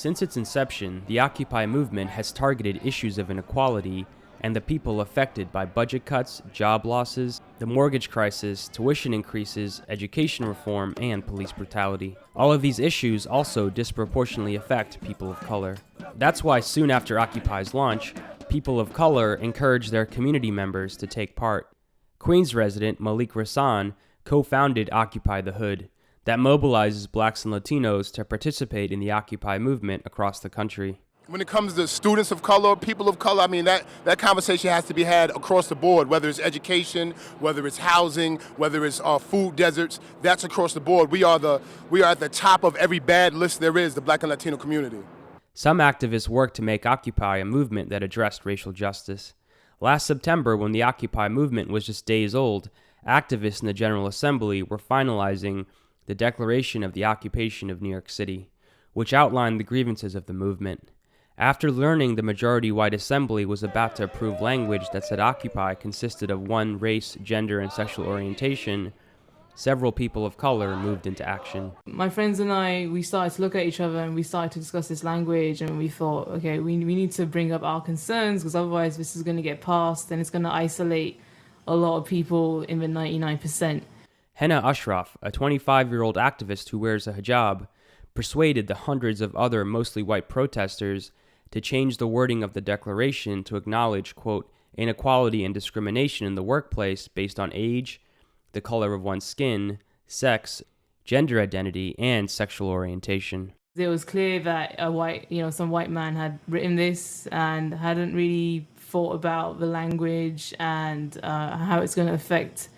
Since its inception, the Occupy movement has targeted issues of inequality and the people affected by budget cuts, job losses, the mortgage crisis, tuition increases, education reform, and police brutality. All of these issues also disproportionately affect people of color. That's why soon after Occupy's launch, people of color encouraged their community members to take part. Queens resident Malik Rahsaan co-founded Occupy the Hood, that mobilizes blacks and Latinos to participate in the Occupy movement across the country. When it comes to students of color, people of color, I mean, that conversation has to be had across the board, whether it's education, whether it's housing, whether it's food deserts, that's across the board. We are at the top of every bad list there is, the Black and Latino community. Some activists worked to make Occupy a movement that addressed racial justice. Last September, when the Occupy movement was just days old, activists in the General Assembly were finalizing the Declaration of the Occupation of New York City, which outlined the grievances of the movement. After learning the majority-white assembly was about to approve language that said Occupy consisted of one race, gender, and sexual orientation, several people of color moved into action. My friends and I, we started to look at each other and we started to discuss this language, and we thought, okay, we need to bring up our concerns, because otherwise this is going to get passed and it's going to isolate a lot of people in the 99%. Henna Ashraf, a 25-year-old activist who wears a hijab, persuaded the hundreds of other mostly white protesters to change the wording of the declaration to acknowledge, quote, inequality and discrimination in the workplace based on age, the color of one's skin, sex, gender identity, and sexual orientation. It was clear that some white man had written this and hadn't really thought about the language and how it's going to affect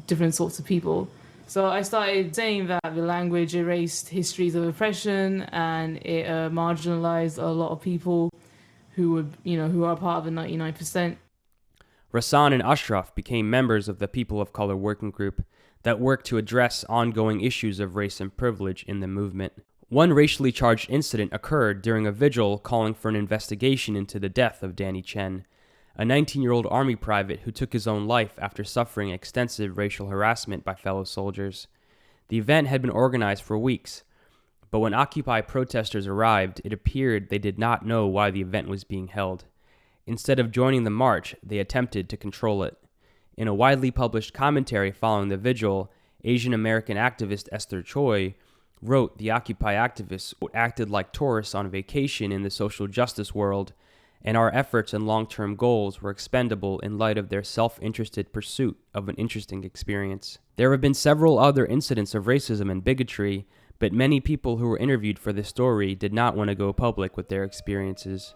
different sorts of people. So I started saying that the language erased histories of oppression, and it marginalized a lot of people who are part of the 99%. Rahsaan and Ashraf became members of the People of Color Working Group that worked to address ongoing issues of race and privilege in the movement. One racially charged incident occurred during a vigil calling for an investigation into the death of Danny Chen, a 19-year-old Army private who took his own life after suffering extensive racial harassment by fellow soldiers. The event had been organized for weeks, but when Occupy protesters arrived, it appeared they did not know why the event was being held. Instead of joining the march, they attempted to control it. In a widely published commentary following the vigil, Asian American activist Esther Choi wrote the Occupy activists acted like tourists on vacation in the social justice world, and our efforts and long-term goals were expendable in light of their self-interested pursuit of an interesting experience. There have been several other incidents of racism and bigotry, but many people who were interviewed for this story did not want to go public with their experiences.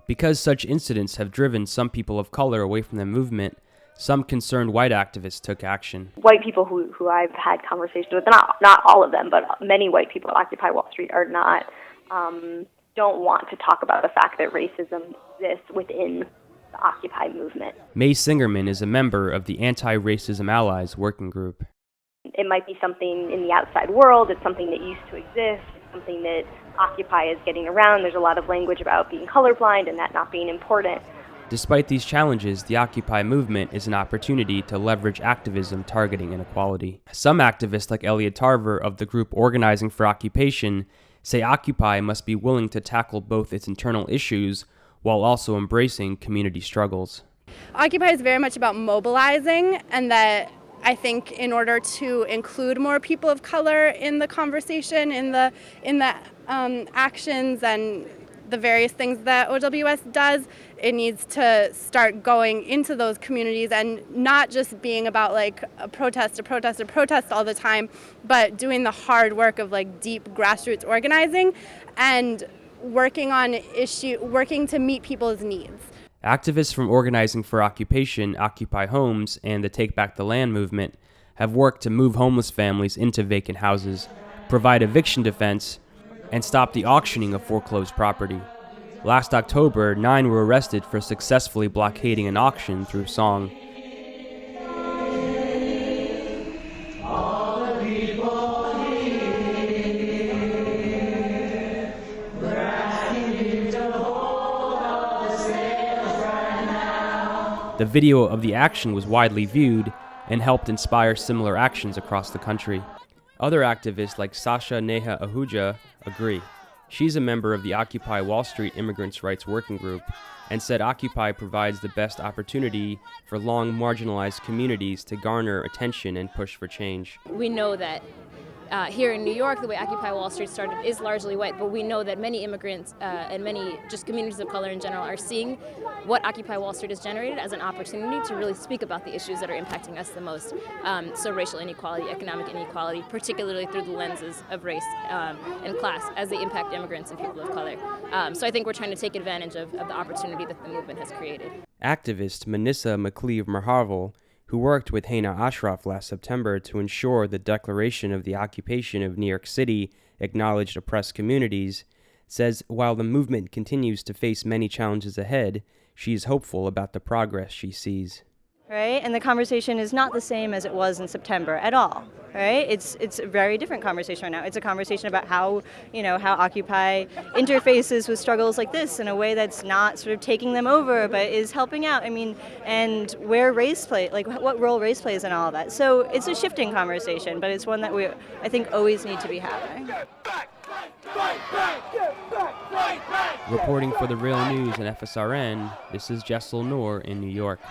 Because such incidents have driven some people of color away from the movement, some concerned white activists took action. White people who I've had conversations with, not all of them, but many white people at Occupy Wall Street are not, don't want to talk about the fact that racism exists within the Occupy movement. Mae Singerman is a member of the Anti-Racism Allies Working Group. It might be something in the outside world, it's something that used to exist, it's something that Occupy is getting around. There's a lot of language about being colorblind and that not being important. Despite these challenges, the Occupy movement is an opportunity to leverage activism targeting inequality. Some activists like Elliot Tarver of the group Organizing for Occupation say Occupy must be willing to tackle both its internal issues while also embracing community struggles. Occupy is very much about mobilizing, and that I think in order to include more people of color in the conversation, in the actions and the various things that OWS does, it needs to start going into those communities and not just being about like a protest all the time, but doing the hard work of like deep grassroots organizing and working to meet people's needs. Activists from Organizing for Occupation, Occupy Homes, and the Take Back the Land movement have worked to move homeless families into vacant houses, provide eviction defense, and stop the auctioning of foreclosed property. Last October, 9 were arrested for successfully blockading an auction through song. The video of the action was widely viewed and helped inspire similar actions across the country. Other activists like Sasha Neha Ahuja agree. She's a member of the Occupy Wall Street Immigrants' Rights Working Group and said Occupy provides the best opportunity for long marginalized communities to garner attention and push for change. We know that here in New York, the way Occupy Wall Street started is largely white, but we know that many immigrants and many just communities of color in general are seeing what Occupy Wall Street has generated as an opportunity to really speak about the issues that are impacting us the most. So racial inequality, economic inequality, particularly through the lenses of race and class as they impact immigrants and people of color. So I think we're trying to take advantage of the opportunity that the movement has created. Activist Manissa McCleave-Merharvel, who worked with Hayna Ashraf last September to ensure the declaration of the occupation of New York City acknowledged oppressed communities, says while the movement continues to face many challenges ahead, she is hopeful about the progress she sees. Right? And the conversation is not the same as it was in September at all. Right? It's a very different conversation right now. It's a conversation about how Occupy interfaces with struggles like this in a way that's not sort of taking them over, but is helping out. I mean, and where race plays, like what role race plays in all of that. So it's a shifting conversation, but it's one that we, I think, always need to be having. Reporting for The Real News and FSRN, this is Jessel Noor in New York.